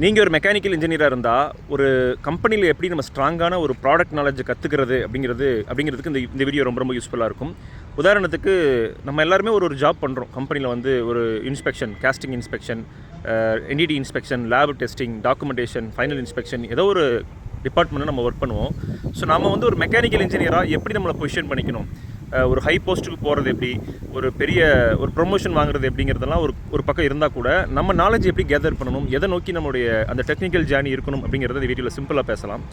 நீங்கள் ஒரு மெக்கானிக்கல் இன்ஜினியராக இருந்தால் ஒரு கம்பெனியில் எப்படி நம்ம ஸ்ட்ராங்கான ஒரு ப்ராடக்ட் நாலேஜை கற்றுக்கிறது அப்படிங்கிறதுக்கு இந்த வீடியோ ரொம்ப ரொம்ப யூஸ்ஃபுல்லாக இருக்கும். உதாரணத்துக்கு நம்ம எல்லாருமே ஒரு ஜாப் பண்ணுறோம். கம்பெனியில் ஒரு inspection, casting inspection, NDT inspection, lab testing, documentation, final inspection, ஏதோ ஒரு டிபார்ட்மெண்ட்டில் நம்ம ஒர்க் பண்ணுவோம். ஸோ நம்ம ஒரு மெக்கானிக்கல் இன்ஜினியராக எப்படி நம்மளை பொசிஷன் பண்ணிக்கணும், ஒரு ஹை போஸ்ட்டுக்கு போகிறது எப்படி, ஒரு ப்ரொமோஷன் வாங்குறது எப்படிங்கிறதெல்லாம் ஒரு பக்கம் இருந்தால் கூட நம்ம நாலேஜ் எப்படி கேதர் பண்ணணும், எதை நோக்கி நம்மளுடைய அந்த டெக்னிக்கல் ஜேர்னி இருக்கணும் அப்படிங்கிறத இந்த வீடியோவில் சிம்பிளாக பேசலாம்.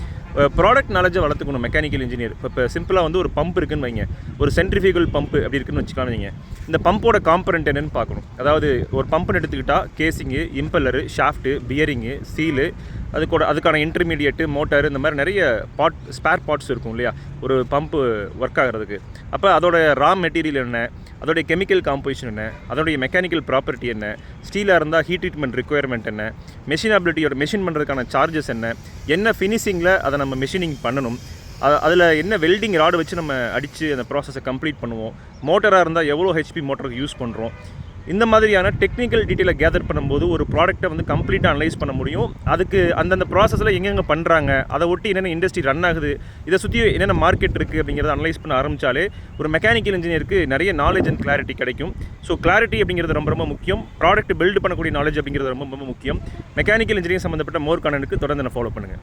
ப்ராடக்ட் நாலேஜை வளர்த்துக்கணும் மெக்கானிக்கல் இன்ஜினியர். இப்போ சிம்பிளாக ஒரு பம்ப் இருக்குன்னு வைங்க, ஒரு சென்ட்ரிஃபியூகல் பம்ப் அப்படி இருக்குன்னு வச்சுக்கலாம். நீங்கள் இந்த பம்போட காம்பனண்ட் என்னென்னு பார்க்கணும். அதாவது ஒரு பம்புன்னு எடுத்துக்கிட்டால் கேசிங்கு, இம்பல்லரு, ஷாஃப்ட்டு, பியரிங்கு, சீலு, அதுக்கான இன்டர்மீடியேட்டு, மோட்டார், இந்த மாதிரி நிறைய ஸ்பேர் பார்ட்ஸ் இருக்கும் இல்லையா ஒரு பம்பு ஒர்க் ஆகிறதுக்கு. அப்போ அதோட ரா மெட்டீரியல் என்ன, அதோடைய கெமிக்கல் காம்போசிஷன் என்ன, அதோடைய மெக்கானிக்கல் ப்ராப்பர்ட்டி என்ன, ஸ்டீலாக இருந்தால் ஹீட் ட்ரீட்மெண்ட் ரிக்குயர்மெண்ட் என்ன, மெஷினபிலிட்டியோட மெஷின் பண்ணுறதுக்கான சார்ஜஸ் என்ன ஃபினிஷிங்கில் அதை நம்ம மெஷினிங் பண்ணணும், அதில் என்ன வெல்டிங் ராடு வச்சு நம்ம அடித்து அந்த ப்ராசஸை கம்ப்ளீட் பண்ணுவோம், மோட்டராக இருந்தால் எவ்வளோ ஹெச்பி மோட்டருக்கு யூஸ் பண்ணுறோம், இந்த மாதிரியான டெக்னிக்கல் டீட்டெயிலை கேதர் பண்ணும்போது ஒரு ப்ராடக்ட்டை கம்ப்ளீட்டாக அனலைஸ் பண்ண முடியும். அதுக்கு அந்தந்த ப்ராசஸில் எங்கெங்கே பண்ணுறாங்க, அதை ஒட்டி என்னென்ன இண்டஸ்ட்ரி ரன் ஆகுது, இதை சுற்றி என்னென்ன மார்க்கெட் இருக்குது அப்படிங்கிறத அனலைஸ் பண்ண ஆரம்பித்தாலே ஒரு மெக்கானிக்கல் இன்ஜினியருக்கு நிறைய நாலேஜ் அண்ட் கிளாரிட்டி கிடைக்கும். ஸோ கிளாரிட்டி அப்படிங்கிறது ரொம்ப ரொம்ப முக்கியம். ப்ராடக்ட் பில்டு பண்ணக்கூடிய நாலேஜ் அப்படிங்கிறது ரொம்ப ரொம்ப முக்கியம். மெக்கானிக்கல் இன்ஜினியரிங் சம்மந்தப்பட்ட மோர் கான்டென்ட்க்கு தொடர்ந்து ஃபாலோ பண்ணுங்கள்.